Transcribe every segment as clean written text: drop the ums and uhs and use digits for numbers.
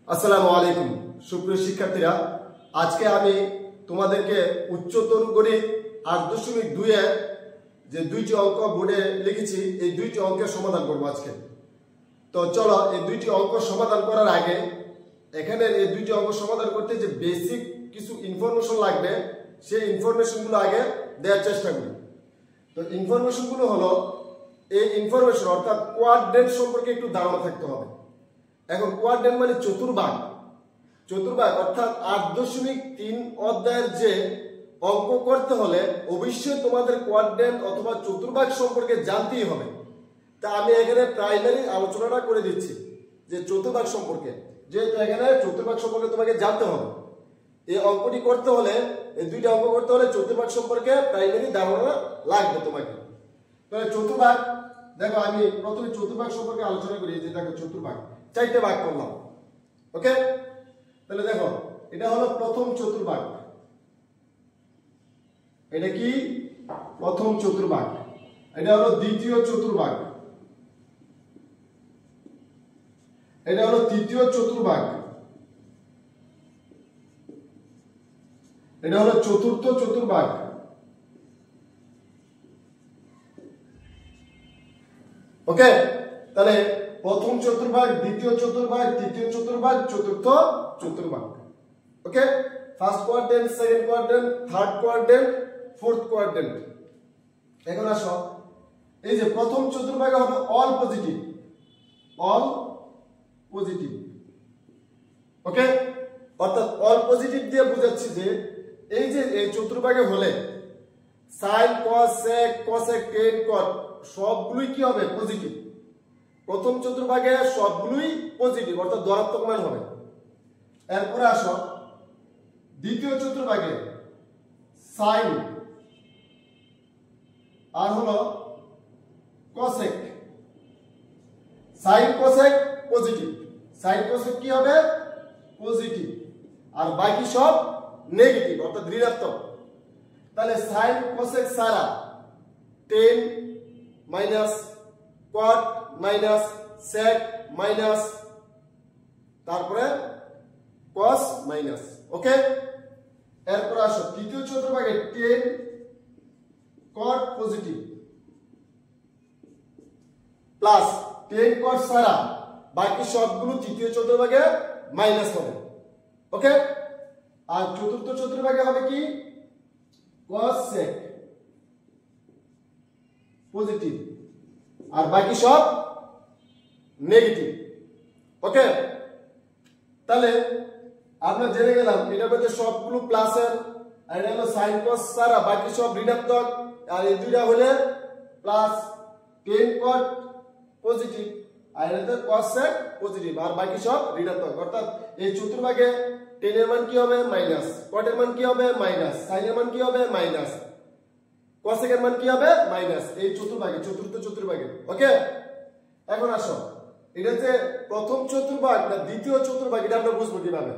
আসসালামু আলাইকুম সুপ্রিয় শিক্ষার্থীরা, আজকে আমি তোমাদেরকে উচ্চতর গণিত ৮.২ এর যে দুইটি অঙ্ক বোর্ডে লিখেছি এই দুইটি অঙ্কের সমাধান করব আজকে। তো চলো এই দুইটি অঙ্ক সমাধান করার আগে এখানে এই দুইটি অঙ্ক সমাধান করতে যে বেসিক কিছু ইনফরমেশন লাগবে সেই ইনফরমেশনগুলো আগে দেওয়ার চেষ্টা করি। তো ইনফরমেশনগুলো হলো এই ইনফরমেশন অর্থাৎ কোয়াড্রেন্ট সম্পর্কে একটু ধারণা থাকতে হবে। এখন কোয়াড্রেন্ট মানে চতুর্ভাগ অর্থাৎ ৮.৩ অধ্যায়ের যে অঙ্ক করতে হলে অবশ্যই তোমাদের কোয়াড্রেন্ট অথবা চতুর্ভাগ সম্পর্কে জানতেই হবে। তা আমি এখানে প্রাইমারি আলোচনাটা করে দিচ্ছি যে চতুর্ভাগ সম্পর্কে, যেহেতু এখানে চতুর্ভাগ সম্পর্কে তোমাকে জানতে হবে। এই অঙ্কটি করতে হলে এই দুইটা অঙ্ক করতে হলে চতুর্ভাগ সম্পর্কে প্রাইমারি ধারণা লাগবে তোমাকে। তাহলে চতুর্ভাগ দেখো, আমি প্রথমে চতুর্ভাগ সম্পর্কে আলোচনা করি। যে দেখো চতুর্ভাগ চারটে ভাগ করলাম, ওকে। তাহলে দেখো এটা হলো প্রথম চতুর্ভাগ, এটা কি প্রথম চতুর্ভাগ, এটা হলো দ্বিতীয় চতুর্ভাগ, এটা হলো তৃতীয় চতুর্ভাগ, এটা হলো চতুর্থ চতুর্ভাগ, ওকে। তাহলে প্রথম চতুর্ভাগ, দ্বিতীয় চতুর্ভাগ, তৃতীয় চতুর্ভাগ, চতুর্থ চতুর্ভাগ, okay. First quadrant, second quadrant, third quadrant, fourth quadrant. এখন আসো, এই যে প্রথম চতুর্ভাগে হবে অল পজিটিভ, ওকে। অর্থাৎ অল পজিটিভ দিয়ে বোঝাচ্ছি যে এই যে এই চতুর্ভাগে হলে sine cos sec cosec tan cot সবগুলোই কি হবে পজিটিভ। প্রথম চতুর্ভাগে সবগুলোই পজিটিভ অর্থাৎ ধনাত্মক মান হবে। এরপরে আসো দ্বিতীয় চতুর্ভাগে সাইন আর হলো cosec, sign cosec positive, sign cosec কি হবে পজিটিভ, আর বাকি সব নেগেটিভ অর্থাৎ ঋণাত্মক। তাহলে সাইন কোসেক ছাড়া tan minus cot minus sec minus তারপরে কস মাইনাস, ওকে। এরপর আসো তৃতীয় চতুর্ভাগে tan cot positive plus tan cot ছাড়া বাকি সবগুলো তৃতীয় চতুর্ভাগে মাইনাস হবে, ওকে। আর চতুর্থ চতুর্ভাগে হবে কি কস সেক পজিটিভ আর বাকি সব নেগেটিভ, ওকে। তাহলে আমরা জেনে গেলাম এটার মধ্যে সবগুলো প্লাসের, আর এটা হলো সাইন কস ছাড়া বাকি সব ঋণাত্মক, আর এই দুইটা হলে প্লাস টেন কট পজিটিভ আর এটাতে কস সেক পজিটিভ আর বাকি সব ঋণাত্মক। অর্থাৎ এই চতুর্ভাগে টেনের মান কি হবে মাইনাস, কটের মান কি হবে মাইনাস, সাইনের মান কি হবে মাইনাস, কোসেকের মান কি হবে মাইনাস, এই চতুর্ভাগে চতুর্থ চতুর্ভাগে, ওকে। এখন আসো এটা যে প্রথম চতুর্ভাগ না দ্বিতীয় চতুর্ভাগ এটা আমরা বুঝবো কিভাবে।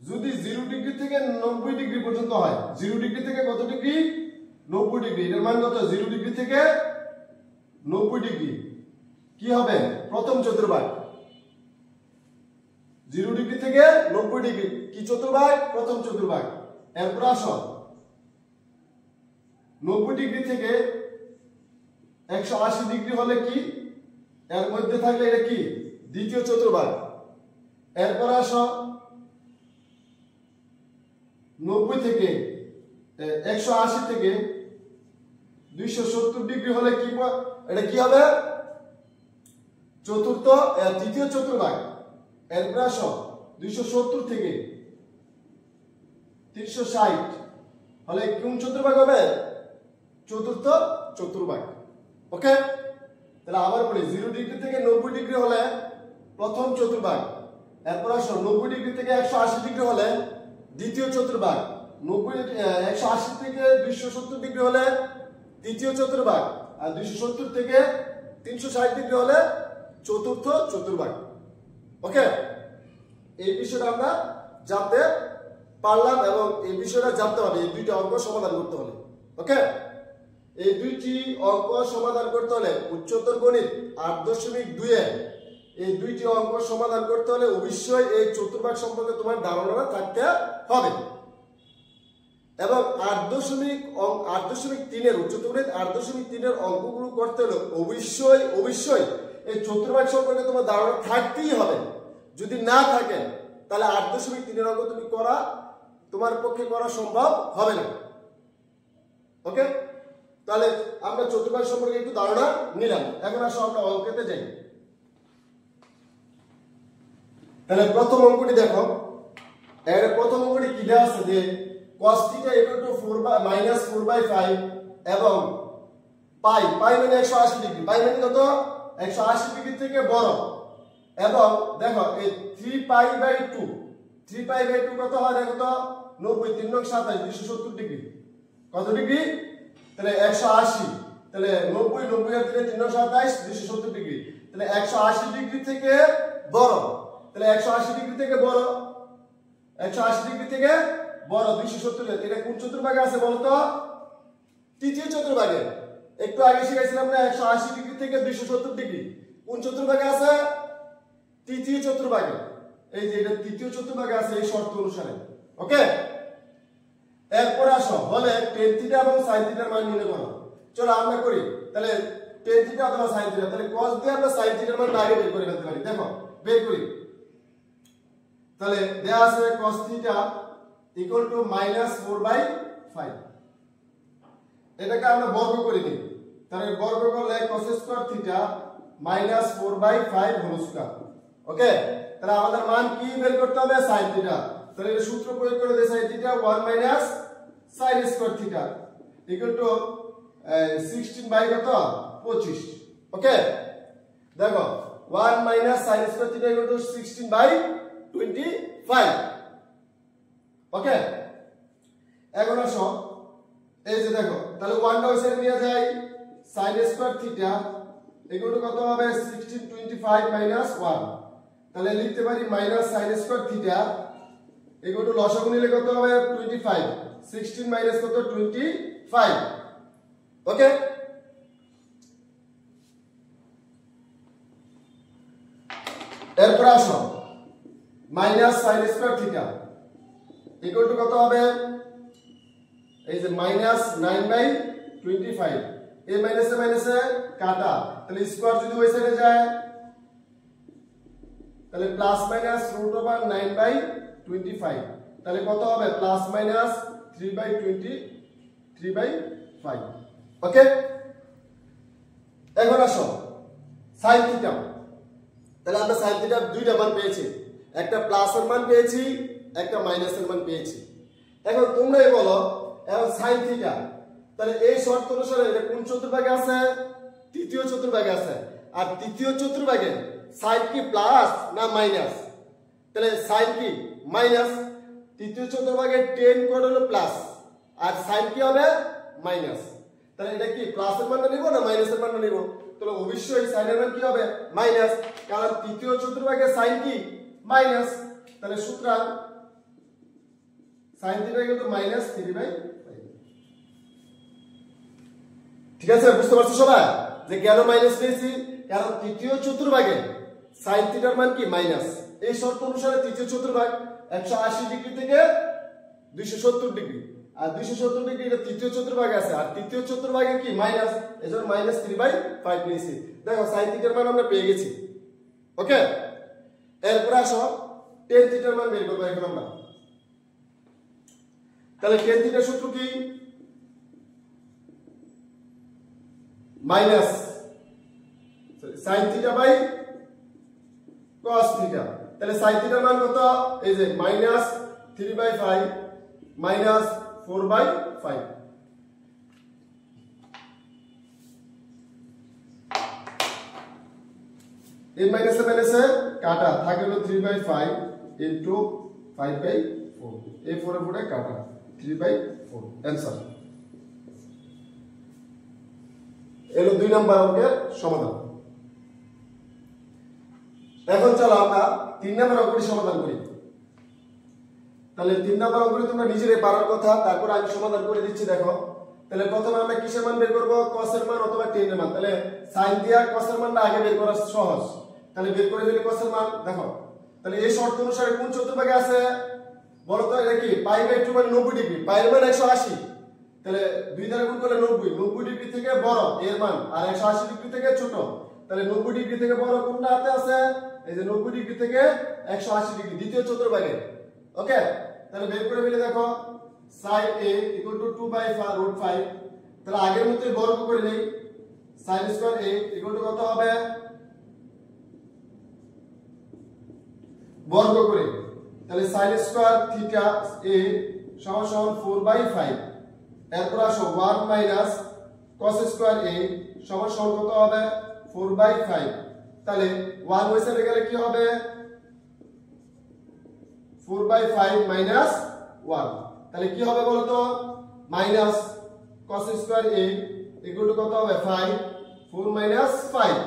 যদি 0 ডিগ্রি থেকে 90 ডিগ্রি পর্যন্ত হয়, 0 ডিগ্রি থেকে কত ডিগ্রি 90 ডিগ্রি, এর মান কত 0 ডিগ্রি থেকে 90 ডিগ্রি কি হবে প্রথম চতুর্ভাগ, 0 ডিগ্রি থেকে 90 ডিগ্রি কি চতুর্ভাগ প্রথম চতুর্ভাগ। এরপর আসো 90 ডিগ্রি থেকে 180 ডিগ্রি হলে কি এর মধ্যে থাকলে এটা কি দ্বিতীয় চতুর্ভাগ। এরপর আসো 90 থেকে 180 থেকে 270 ডিগ্রি হলে কি এটা কি হবে তৃতীয় চতুর্ভাগ। এরপর আসো 270 থেকে 360 হলে কোন চতুর্ভাগ হবে চতুর্থ চতুর্ভাগ, ওকে। তাহলে আবার বলি 0 ডিগ্রি থেকে 90 ডিগ্রি হলে প্রথম চতুর্ভাগ। এরপর আসো 90 ডিগ্রি থেকে 180 ডিগ্রি হলে দ্বিতীয় চতুর্ভাগ, 180 থেকে 270 ডিগ্রি হলে তৃতীয় চতুর্ভাগ, আর 270 থেকে 360 ডিগ্রি হলে চতুর্থ চতুর্ভাগ, ওকে। এই বিষয়টা আমরা জানতে পারলাম এবং এই বিষয়টা জানতে হবে এই দুইটা অঙ্ক সমাধান করতে হলে, ওকে। এই দুইটি অঙ্ক সমাধান করতে হলে উচ্চতর গণিত ৮.২ এ এই দুইটি অঙ্ক সমাধান করতে হলে অবশ্যই এই চতুর্ভাগ সম্পর্কে তোমার ধারণা থাকতে হবে। এবং 8.3 উচ্চতর গণিত 8.3 অঙ্কগুলো করতে হলে অবশ্যই এই চতুর্ভাগ সম্পর্কে তোমার ধারণা থাকতেই হবে। যদি না থাকে তাহলে 8.3 অঙ্ক তুমি তোমার পক্ষে করা সম্ভব হবে না। ওকে, তাহলে আমরা চতুর্ভাগ সম্পর্কে একটু ধারণা নিলাম। এখন আসো আমরা অঙ্কেতে যাই। তাহলে প্রথম অঙ্কটি দেখো, এর প্রথম অঙ্কটি কি দেওয়া আছে যে cos θ -4/5 এবং পাই মানে 180 ডিগ্রি, পাই মানে কত 180 ডিগ্রি থেকে বড়। এবং দেখো এই 3π/2 কত হয় দেখো তো 90 3 9 27 270 ডিগ্রি। কত ডিগ্রি? তাহলে 180, তাহলে 90 আর 3 9 27 270 ডিগ্রি। তাহলে 180 ডিগ্রি থেকে বড়, তাহলে 180 ডিগ্রি থেকে বড়, 180 ডিগ্রি থেকে বড় 270। এটা কোন চতুর্ভাগে আছে বলো তো? তৃতীয় চতুর্ভাগে। একটু আগে শিখাইছিলাম না 180 ডিগ্রি থেকে 270 ডিগ্রি কোন চতুর্ভাগে আছে? তৃতীয় চতুর্ভাগে। এই যে এটা তৃতীয় চতুর্ভাগে আছে এই শর্ত অনুসারে। ওকে, এরপর আসো বলে tan θ এবং sin θ এর মান নির্ণয় করো। চলো আমরা করি। তাহলে tan θ অথবা sin θ, তাহলে cos দিয়ে আমরা sin θ এর মান আগে বের করে ফেলতে পারি। দেখো বের করি। তাহলে দেয়া আছে cos θ -4/5। এটাকে আমরা বর্গ করে নিই। তাহলে বর্গ করলে cos স্কয়ার θ -4/5 হোল স্কয়ার। ওকে, তাহলে আমাদের মান কি বের করতে হবে? sin θ। তাহলে এটা সূত্র প্রয়োগ করে দেই sin θ 1 - sin স্কয়ার θ 16 কত 25। ওকে, দেখো 1 - sin স্কয়ার θ 16/25। ওকে, এখন আসো এই যে দেখো, তাহলে 1 টা ওই সাইডে নিয়ে যাই, sin স্কয়ার θ কত হবে 1625 - 1। তাহলে লিখতে পারি sin স্কয়ার θ লসাগু নিলে কত হবে 25, 16 কত 25। ওকে, এরপর আসো sin স্কয়ার θ কত হবে এই যে -9/25। এই মাইনাসে কাটা, তাহলে স্কয়ার যদি ওই সাইডে যায় তাহলে +-√9/25। তাহলে কত হবে +-3/25। ওকে, এখন আসো sin θ। তাহলে আমরা sin θ দুইটা মান পেয়েছি, একটা প্লাসের মান পেয়েছি, একটা মাইনাসের মান পেয়েছি। এখন তোমরাই বলো এখন sin θ, তাহলে এই শর্ত অনুসারে এটা কোন চতুর্ভাগে আছে? তৃতীয় চতুর্ভাগে আছে। আর তৃতীয় চতুর্ভাগে sin কি প্লাস না মাইনাস? তাহলে sin কি মাইনাস। তৃতীয় চতুর্ভাগে tan কোণ হলো প্লাস আর sin কি হবে মাইনাস। তাহলে এটা কি প্লাসের মানটা নিব না মাইনাসের মানটা নিব? তাহলে অবশ্যই sin এর মান কি হবে মাইনাস, কারণ তৃতীয় চতুর্ভাগে sin কি মাইনাস। তাহলে সুতরাং sin θ -3/5। ঠিক আছে, বুঝতে পারছো সবাই যে কেন মাইনাস নিয়েছি? কারণ তৃতীয় চতুর্ভাগে sin θ এর মান কি মাইনাস। এই শর্ত অনুসারে তৃতীয় চতুর্ভাগ 180 ডিগ্রি থেকে 270 ডিগ্রি, আর 270 ডিগ্রি এটা তৃতীয় চতুর্ভাগে আছে, আর তৃতীয় চতুর্ভাগে কি মাইনাস, এজন্য -3/5 নিয়েছি। দেখো sin θ এর মান আমরা পেয়ে গেছি। ওকে, এরপর আসো tan θ এর মান বের করব এখন আমরা। তাহলে tan θ এর সূত্র কি? Minus sin θ by cos θ। তাহলে sin θ এর মান কত? এই যে -3/5 -4/5। এই মাইনাসে কাটা থাকে হলো 3/5 ইনটু 5/4। এই 4 এর উপরে কাটা 3/4 आंसर। এলো 2 নাম্বার অঙ্কের সমাধান। এখন চলো আমরা 3 নাম্বার অঙ্কটি সমাধান করি। তাহলে 3 নাম্বার অঙ্কটি তোমরা নিজেরাই পারার কথা, তারপর আমি সমাধান করে দিচ্ছি। দেখো, তাহলে প্রথমে আমরা কিসের মান বের করব? cos এর মান অথবা tan এর মান। তাহলে sin দিয়া cos এর মানটা আগে বের করা সহজ। তাহলে বের করে ফেলি cos এর মান। দেখো তাহলে এই শর্ত অনুসারে কোন চতুর্ভাগে আছে বলো তো? এটা কি পাই বাই 2 মানে 90 ডিগ্রি, পাই এর মান 180, তাহলে 2 দ্বারা গুণ করলে 90, 90 ডিগ্রি থেকে বড় এর মান আর 180 ডিগ্রি থেকে ছোট, তাহলে 90 ডিগ্রি থেকে বড় কোনটা হাতে আছে? এই যে 90 ডিগ্রি থেকে 180 ডিগ্রি দ্বিতীয় চতুর্ভাগে। ওকে, তাহলে বের করে ফেলে দেখো sin a = 2/√5, তাহলে আগের মতই বর্গ করে নেই। sin স্কয়ার a = কত হবে? বর্গ করে, তাহলে sin স্কয়ার থিটা a সমান 4/5। এরপর আসো 1 মাইনাস cos স্কয়ার a সমান কত হবে? 4/5। তাহলে 1 ওই সাইডে গেলে কি হবে? 4/5 মাইনাস 1, তাহলে কি হবে বলো তো? মাইনাস cos স্কয়ার a = কত হবে? 5, 4 মাইনাস 5,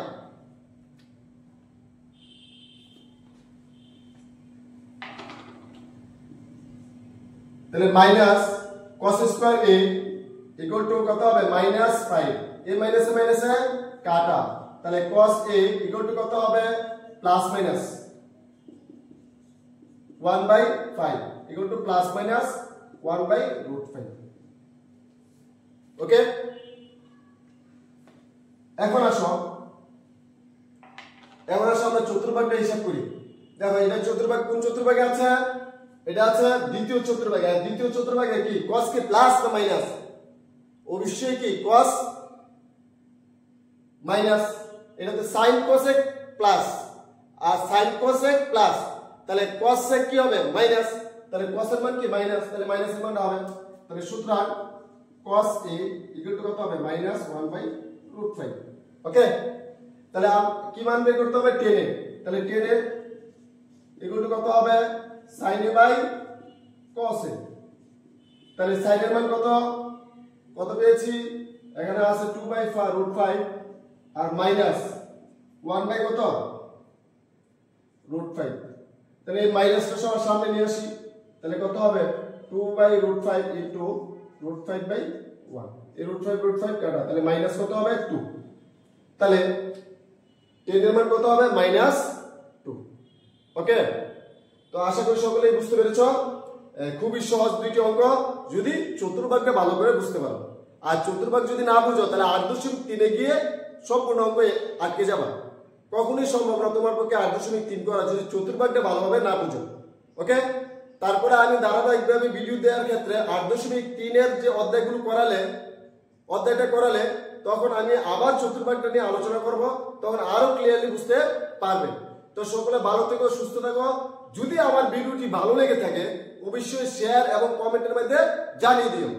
তাহলে মাইনাস cos স্কয়ার a = কত হবে? মাইনাস 5, a মাইনাসে মাইনাসে কাটা, তাহলে cos a = কত হবে? Plus minus 1/5 = plus minus 1/√5। ওকে, এখন আসো আমরা চতুর্ভাগটা হিসাব করি। দেখো এটা চতুর্ভাগ কোন চতুর্ভাগে আছে? এটা আছে দ্বিতীয় চতুর্ভাগে। আর দ্বিতীয় চতুর্ভাগে কি cos কি প্লাস না মাইনাস? অবশ্যই কি cos মাইনাস। এটাতে sin cosec প্লাস আর sin cosec প্লাস, তাহলে cosec কি হবে? মাইনাস, তাহলে cos এর মান কি? মাইনাস, তাহলে মাইনাস এর মানটা হবে। তাহলে সুতরাং cos a = কত হবে? মাইনাস 1/√5। ওকে, তাহলে কি মান বের করতে হবে? 10 এ, তাহলে 10 এ = কত হবে? sin a by cos a। তাহলে sin এর মান কত পেয়েছি? এখানে আছে 2/√5 আর মাইনাস 1 বাই কত? √5। তাহলে এই মাইনাসটা সবার সামনে নিয়ে আসি, তাহলে কত হবে? 2/√5 ইনটু √5/1, এই √5 কাটা, তাহলে মাইনাস কত হবে? 2। তাহলে 10 এর মান কত হবে? মাইনাস 2। ওকে, তো আশা করি সকলেই বুঝতে পেরেছো। খুবই সহজ দুইটি অঙ্ক, যদি চতুর্ভাগটা ভালো করে বুঝতে পারো। আর চতুর্ভাগ যদি না বুঝো তাহলে 8.3 এ গিয়ে সম্পূর্ণ অঙ্ক আটকে যাবা। কখনোই সম্ভব না তোমার পক্ষে 8.3 করা যদি চতুর্ভাগটা ভালোভাবে না বুঝো। ওকে, তারপরে আমি ধারাবাহিকভাবে ভিডিও দেওয়ার ক্ষেত্রে 8.3 এর যে অধ্যায়টা করালে তখন আমি আবার চতুর্ভাগটা নিয়ে আলোচনা করব, তখন আরো ক্লিয়ারলি বুঝতে পারবে। তো সকলে ভালো থেকো, সুস্থ থাকো। যদি আমার ভিডিওটি ভালো লেগে থাকে অবশ্যই শেয়ার এবং কমেন্টের মধ্যে জানিয়ে দিও।